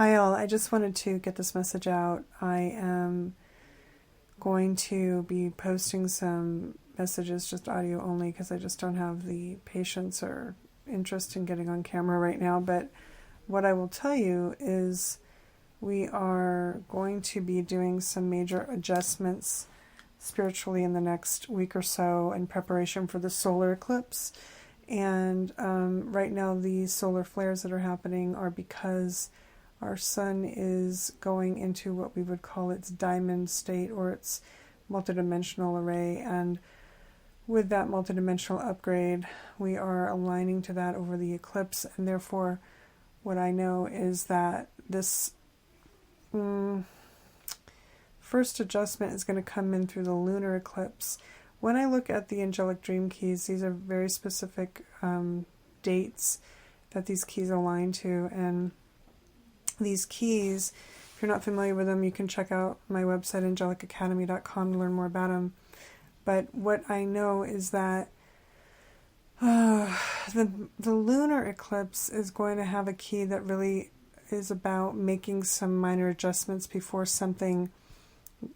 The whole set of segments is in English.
Hi all, I just wanted to get this message out. I am going to be posting some messages, just audio only, because I just don't have the patience or interest in getting on camera right now. But what I will tell you is we are going to be doing some major adjustments spiritually in the next week or so in preparation for the solar eclipse. And right now the solar flares that are happening are because our sun is going into what we would call its diamond state, or its multidimensional array. And with that multidimensional upgrade, we are aligning to that over the eclipse. And therefore, what I know is that this first adjustment is going to come in through the lunar eclipse. When I look at the angelic dream keys, these are very specific dates that these keys align to. And these keys, if you're not familiar with them, you can check out my website, angelicacademy.com, to learn more about them. But what I know is that the lunar eclipse is going to have a key that really is about making some minor adjustments before something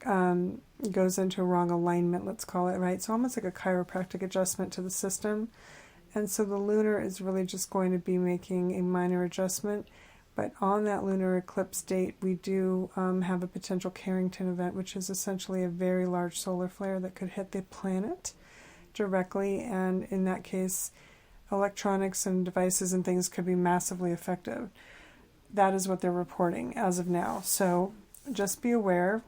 goes into wrong alignment, let's call it, right? So almost like a chiropractic adjustment to the system. And so the lunar is really just going to be making a minor adjustment. But on that lunar eclipse date, we do have a potential Carrington event, which is essentially a very large solar flare that could hit the planet directly. And in that case, electronics and devices and things could be massively affected. That is what they're reporting as of now. So just be aware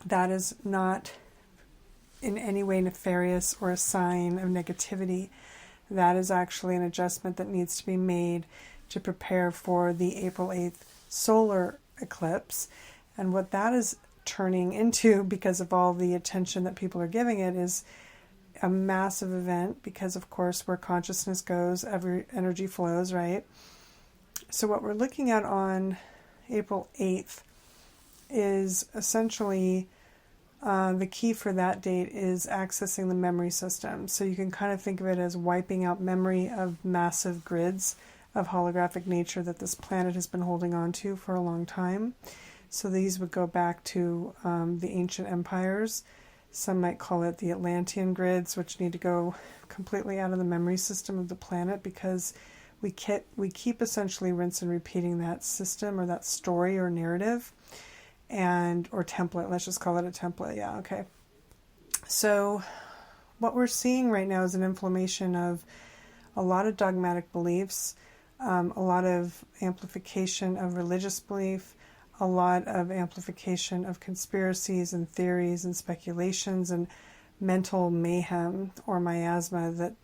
that is not in any way nefarious or a sign of negativity. That is actually an adjustment that needs to be made to prepare for the April 8th solar eclipse. And what that is turning into, because of all the attention that people are giving it, is a massive event, because of course where consciousness goes, every energy flows, right? So what we're looking at on April 8th is essentially the key for that date is accessing the memory system. So you can kind of think of it as wiping out memory of massive grids of holographic nature that this planet has been holding on to for a long time. So these would go back to the ancient empires. Some might call it the Atlantean grids, which need to go completely out of the memory system of the planet, because we keep essentially rinse and repeating that system, or that story or narrative, or template. Let's just call it a template. Yeah, okay. So what we're seeing right now is an inflammation of a lot of dogmatic beliefs, a lot of amplification of religious belief, a lot of amplification of conspiracies and theories and speculations and mental mayhem or miasma that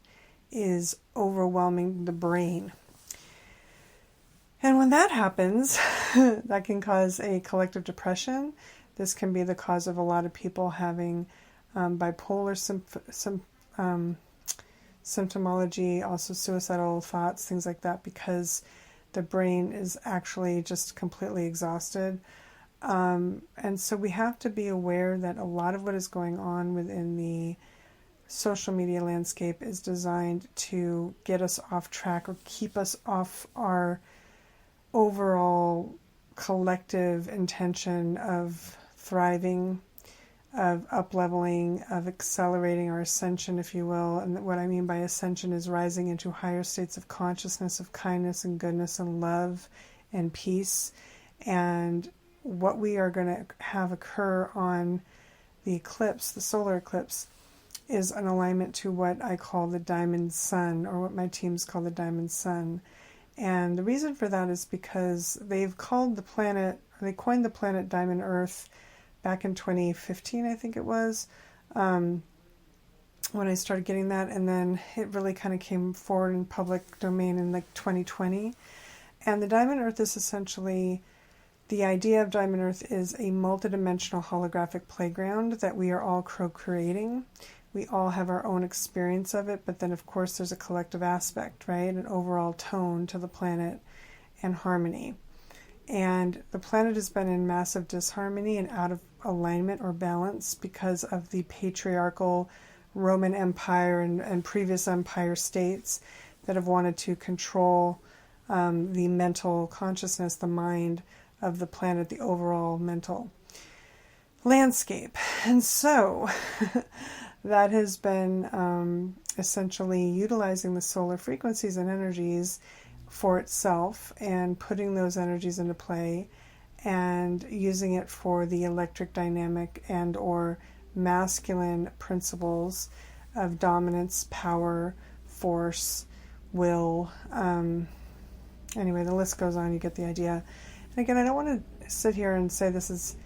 is overwhelming the brain. And when that happens, that can cause a collective depression. This can be the cause of a lot of people having bipolar symptomology, also suicidal thoughts, things like that, because the brain is actually just completely exhausted. And so we have to be aware that a lot of what is going on within the social media landscape is designed to get us off track or keep us off our overall collective intention of thriving, of up-leveling, of accelerating our ascension, if you will. And what I mean by ascension is rising into higher states of consciousness, of kindness and goodness and love and peace. And what we are going to have occur on the eclipse, the solar eclipse, is an alignment to what I call the diamond sun, or what my teams call the diamond sun. And the reason for that is because they coined the planet Diamond Earth back in 2015, I think it was, when I started getting that. And then it really kind of came forward in public domain in like 2020. And the Diamond Earth is essentially, the idea of Diamond Earth is a multidimensional holographic playground that we are all co-creating. We all have our own experience of it, but then of course there's a collective aspect, right? An overall tone to the planet and harmony. And the planet has been in massive disharmony and out of alignment or balance because of the patriarchal Roman Empire and previous empire states that have wanted to control the mental consciousness, the mind of the planet, the overall mental landscape. And so that has been essentially utilizing the solar frequencies and energies for itself and putting those energies into play and using it for the electric dynamic and or masculine principles of dominance, power, force, will. Anyway, the list goes on, you get the idea. And again, I don't want to sit here and say this is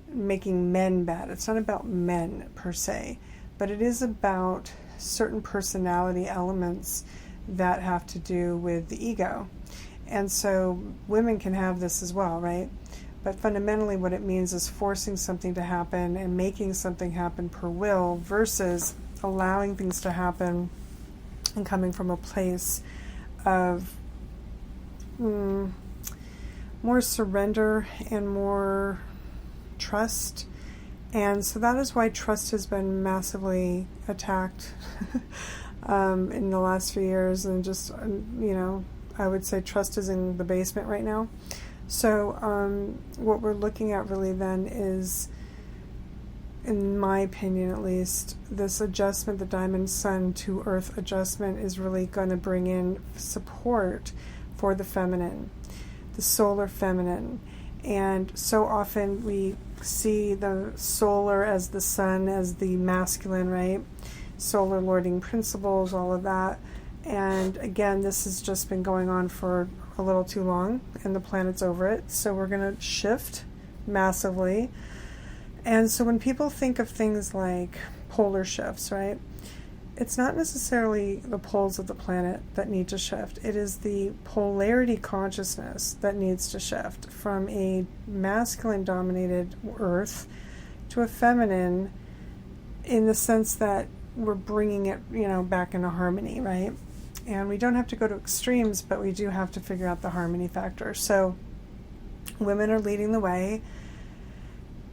making men bad. It's not about men per se, but it is about certain personality elements that have to do with the ego. And so women can have this as well, right? But fundamentally what it means is forcing something to happen and making something happen per will versus allowing things to happen and coming from a place of more surrender and more trust. And so that is why trust has been massively attacked in the last few years. And just, I would say trust is in the basement right now. So what we're looking at really then is, in my opinion at least, this adjustment, the diamond sun to earth adjustment, is really going to bring in support for the feminine, the solar feminine. And so often we see the solar as the sun, as the masculine, right? Solar lording principles, all of that. And again, this has just been going on for a little too long, and the planet's over it. So we're going to shift massively. And so when people think of things like polar shifts, right? It's not necessarily the poles of the planet that need to shift. It is the polarity consciousness that needs to shift from a masculine-dominated Earth to a feminine, in the sense that we're bringing it, back into harmony, right? And we don't have to go to extremes, but we do have to figure out the harmony factor. So women are leading the way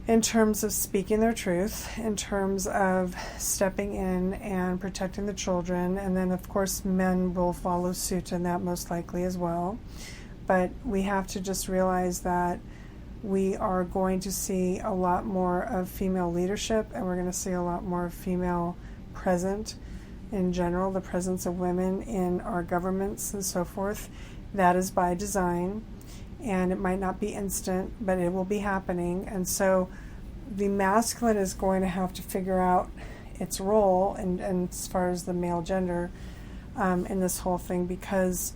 in terms of speaking their truth, in terms of stepping in and protecting the children. And then, of course, men will follow suit in that most likely as well. But we have to just realize that we are going to see a lot more of female leadership, and we're going to see a lot more female present in general, the presence of women in our governments and so forth. That is by design. And it might not be instant, but it will be happening. And so the masculine is going to have to figure out its role, and as far as the male gender in this whole thing, because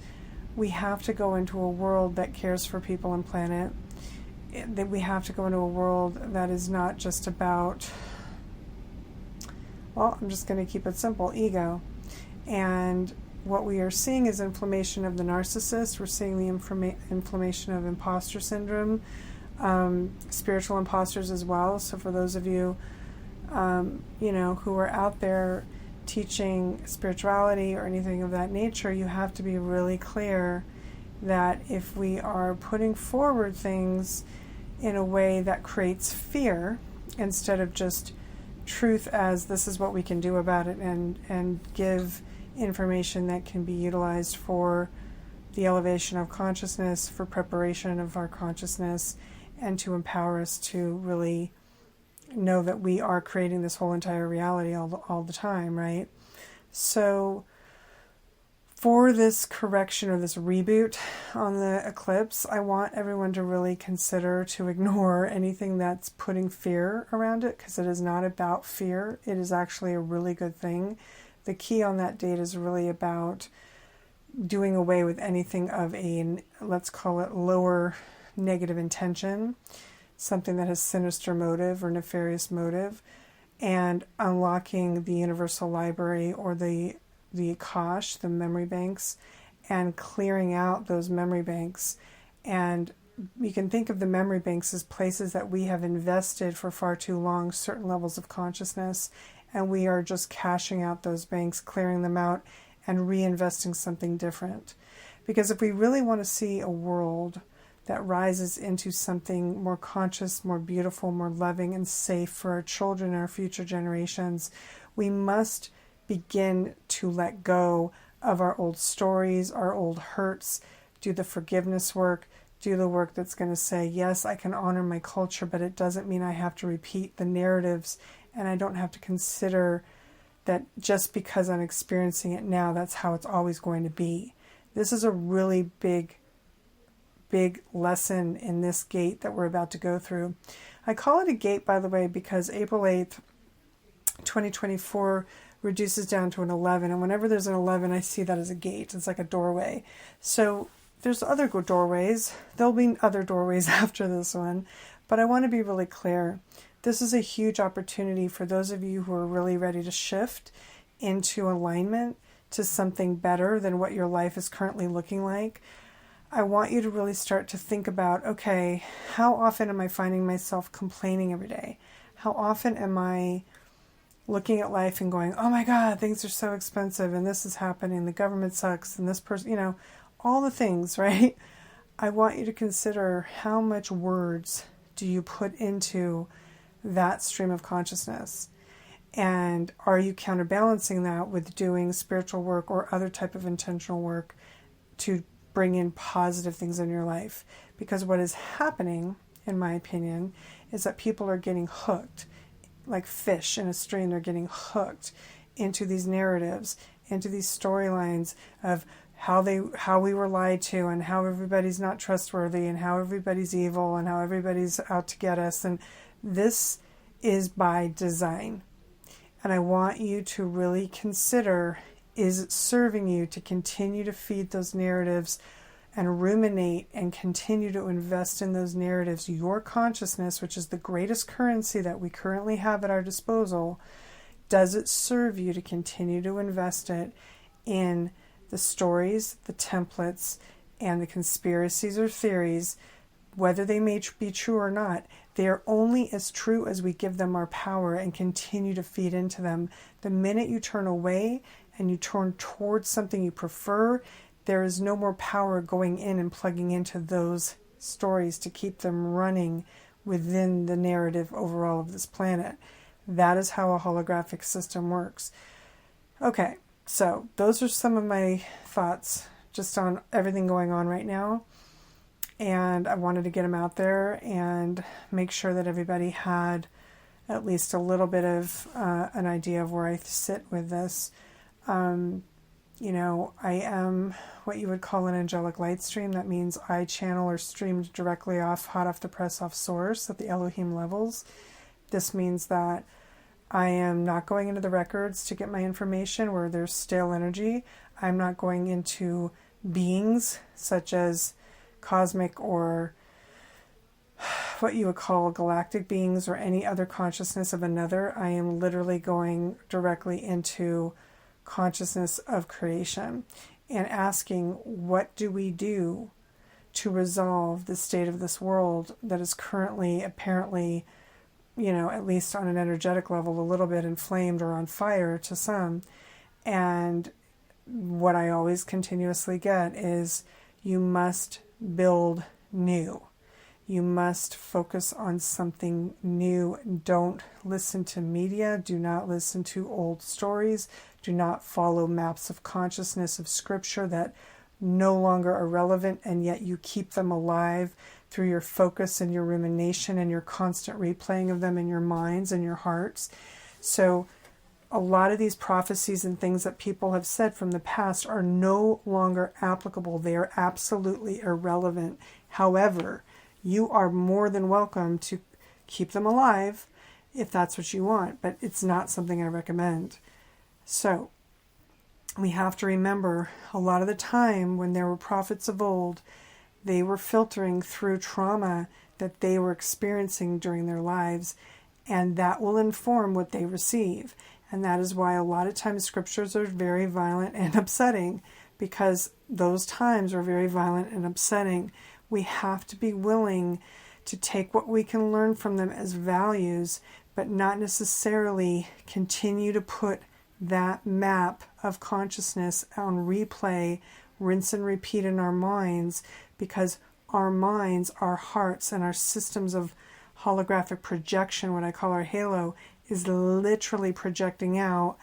we have to go into a world that cares for people and planet. That we have to go into a world that is not just about, well, I'm just going to keep it simple, ego. And what we are seeing is inflammation of the narcissist. We're seeing the inflammation of imposter syndrome, spiritual imposters as well. So for those of you, who are out there teaching spirituality or anything of that nature, you have to be really clear that if we are putting forward things in a way that creates fear instead of just truth as this is what we can do about it, and give information that can be utilized for the elevation of consciousness, for preparation of our consciousness, and to empower us to really know that we are creating this whole entire reality all the time, right? So for this correction or this reboot on the eclipse, I want everyone to really consider to ignore anything that's putting fear around it, because it is not about fear. It is actually a really good thing. The key on that date is really about doing away with anything of a, let's call it, lower negative intention, something that has sinister motive or nefarious motive, and unlocking the universal library or the Akash, the memory banks, and clearing out those memory banks. And you can think of the memory banks as places that we have invested for far too long, certain levels of consciousness, and we are just cashing out those banks, clearing them out, and reinvesting something different. Because if we really want to see a world that rises into something more conscious, more beautiful, more loving, and safe for our children and our future generations, we must begin to let go of our old stories, our old hurts, do the forgiveness work, do the work that's going to say, yes, I can honor my culture, but it doesn't mean I have to repeat the narratives, and I don't have to consider that just because I'm experiencing it now, that's how it's always going to be. This is a really big lesson in this gate that we're about to go through. I call it a gate, by the way, because April 8th, 2024 reduces down to an 11. And whenever there's an 11, I see that as a gate. It's like a doorway. So there's other doorways. There'll be other doorways after this one. But I want to be really clear. This is a huge opportunity for those of you who are really ready to shift into alignment to something better than what your life is currently looking like. I want you to really start to think about, okay, how often am I finding myself complaining every day? How often am I looking at life and going, oh my God, things are so expensive and this is happening, the government sucks and this person, all the things, right? I want you to consider how much words do you put into that stream of consciousness? And are you counterbalancing that with doing spiritual work or other type of intentional work to bring in positive things in your life? Because what is happening, in my opinion, is that people are getting hooked, like fish in a stream. They're getting hooked into these narratives, into these storylines of how we were lied to, and how everybody's not trustworthy, and how everybody's evil, and how everybody's out to get us. And this is by design. And I want you to really consider, is it serving you to continue to feed those narratives and ruminate and continue to invest in those narratives? Your consciousness, which is the greatest currency that we currently have at our disposal, does it serve you to continue to invest it in the stories, the templates, and the conspiracies or theories, whether they may be true or not? They are only as true as we give them our power and continue to feed into them. The minute you turn away and you turn towards something you prefer, there is no more power going in and plugging into those stories to keep them running within the narrative overall of this planet. That is how a holographic system works. Okay, so those are some of my thoughts just on everything going on right now. And I wanted to get them out there and make sure that everybody had at least a little bit of an idea of where I sit with this. I am what you would call an angelic light stream. That means I channel or streamed directly hot off the press, off source at the Elohim levels. This means that I am not going into the records to get my information where there's stale energy. I'm not going into beings such as cosmic or what you would call galactic beings or any other consciousness of another. I am literally going directly into consciousness of creation and asking, what do we do to resolve the state of this world that is currently apparently, at least on an energetic level, a little bit inflamed or on fire to some. And what I always continuously get is, you must build new. You must focus on something new. Don't listen to media. Do not listen to old stories. Do not follow maps of consciousness of scripture that no longer are relevant, and yet you keep them alive through your focus and your rumination and your constant replaying of them in your minds and your hearts. So a lot of these prophecies and things that people have said from the past are no longer applicable. They are absolutely irrelevant. However, you are more than welcome to keep them alive if that's what you want, but it's not something I recommend. So we have to remember, a lot of the time when there were prophets of old, they were filtering through trauma that they were experiencing during their lives, and that will inform what they receive. And that is why a lot of times scriptures are very violent and upsetting, because those times are very violent and upsetting. We have to be willing to take what we can learn from them as values, but not necessarily continue to put that map of consciousness on replay, rinse and repeat in our minds, because our minds, our hearts, and our systems of holographic projection, what I call our halo, is literally projecting out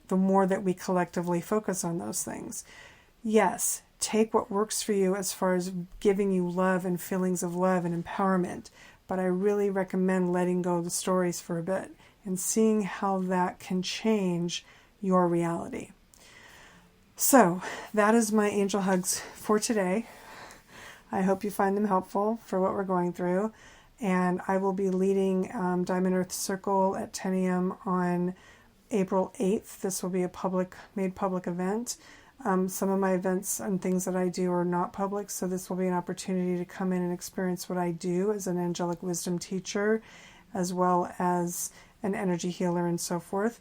the more that we collectively focus on those things. Yes, take what works for you as far as giving you love and feelings of love and empowerment. But I really recommend letting go of the stories for a bit and seeing how that can change your reality. So that is my angel hugs for today. I hope you find them helpful for what we're going through. And I will be leading Diamond Earth Circle at 10 a.m. on April 8th. This will be a made public event. Some of my events and things that I do are not public, so this will be an opportunity to come in and experience what I do as an angelic wisdom teacher, as well as an energy healer and so forth.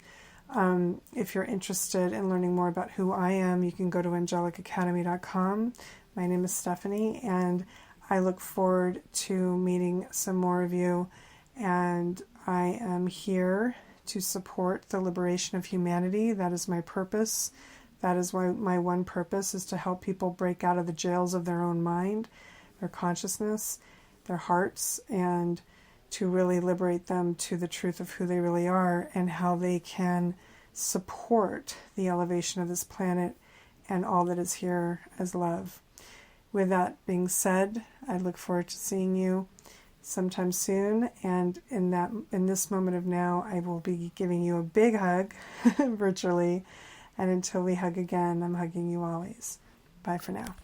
If you're interested in learning more about who I am, you can go to angelicacademy.com. My name is Stephanie, and I look forward to meeting some more of you, and I am here to support the liberation of humanity. That is my purpose. That is why my one purpose is to help people break out of the jails of their own mind, their consciousness, their hearts, and to really liberate them to the truth of who they really are and how they can support the elevation of this planet and all that is here as love. With that being said, I look forward to seeing you sometime soon, and in this moment of now, I will be giving you a big hug virtually. And until we hug again, I'm hugging you always. Bye for now.